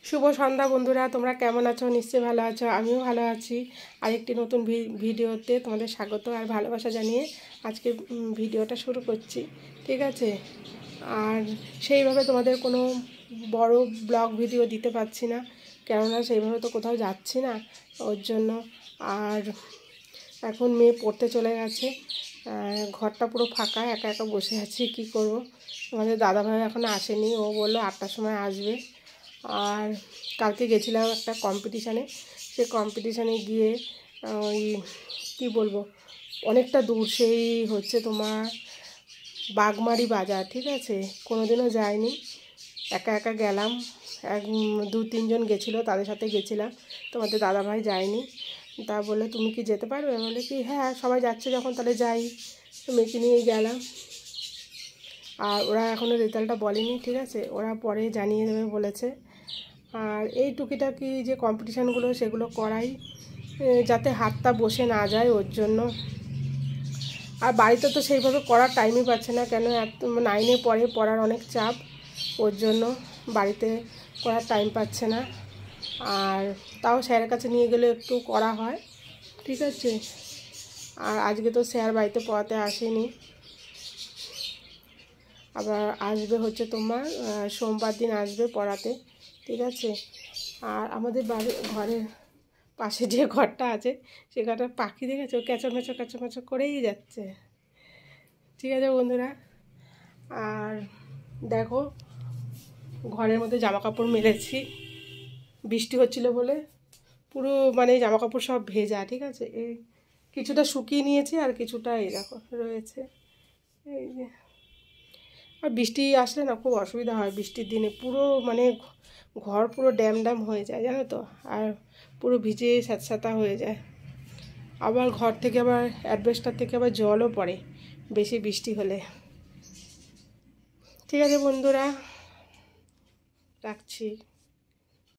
শুভ সন্ধ্যা বন্ধুরা, তোমরা কেমন আছো? নিশ্চয়ই ভালো আছো, আমিও ভালো আছি। আরেকটি নতুন ভিডিওতে তোমাদের স্বাগত আর ভালোবাসা জানিয়ে আজকে ভিডিওটা শুরু করছি, ঠিক আছে? আর সেইভাবে তোমাদের কোনো বড় ব্লগ ভিডিও দিতে পারছি না, কেননা সেইভাবে তো কোথাও যাচ্ছি না ওর জন্য। আর এখন মেয়ে পড়তে চলে গেছে, ঘরটা পুরো ফাঁকা, একা একা বসে আছি, কি করব। আমাদের দাদাভাই এখন আসেনি, ও বললো 8টার সময় আসবে। আর কালকে গেছিলাম একটা কম্পিটিশানে, সে কম্পিটিশানে গিয়ে ওই কী বলবো, অনেকটা দূর, সেই হচ্ছে তোমার বাগমারি বাজার, ঠিক আছে? কোনো দিনও যাইনি, একা একা গেলাম। 2-3 জন গেছিলো, তাদের সাথে গেছিলাম, তোমাদের দাদাভাই যায়নি। তা বললে তুমি কি যেতে পারবে? আমি বলি কি হ্যাঁ, সবাই যাচ্ছে যখন তাহলে যাই, মেয়েকে নিয়েই গেলাম। আর ওরা এখনও রেজাল্টটা বলেনি, ঠিক আছে, ওরা পরে জানিয়ে দেবে বলেছে। আর এই টুকিটাকি যে কম্পিটিশানগুলো সেগুলো করাই, যাতে হাতটা বসে না যায় ওর জন্য। আর বাড়িতে তো সেইভাবে করার টাইমই পাচ্ছে না, কেন 9-এ পড়ে, পড়ার অনেক চাপ, ওর জন্য বাড়িতে করার টাইম পাচ্ছে না। আর তাও স্যারের কাছে নিয়ে গেলে একটু করা হয়, ঠিক আছে। আর আজকে তো স্যার বাড়িতে পড়াতে আসেনি, আবার আসবে হচ্ছে তোমার সোমবার দিন আসবে পড়াতে, ঠিক আছে। আর আমাদের ঘরের পাশে যে ঘরটা আছে, সে ঘরটা পাখি দেখেছে, ও ক্যাচো ম্যাচো করেই যাচ্ছে, ঠিক আছে বন্ধুরা। আর দেখো, ঘরের মধ্যে জামা কাপড় মেলেছি, বৃষ্টি হচ্ছিলো বলে পুরো মানে জামা কাপড় সব ভেজা, ঠিক আছে। এই কিছুটা শুকিয়ে নিয়েছি আর কিছুটা এই দেখো রয়েছে, এই যে। আর বৃষ্টি আসলে না খুব অসুবিধা হয়, বৃষ্টির দিনে পুরো মানে ঘর পুরো ড্যাম হয়ে যায়, জানো তো। আর পুরো ভিজে স্যাঁতস্যাঁতা হয়ে যায়। আবার ঘর থেকে আবার অ্যাডভেস্টার থেকে আবার জলও পড়ে বেশি বৃষ্টি হলে। ঠিক আছে বন্ধুরা, রাখছি।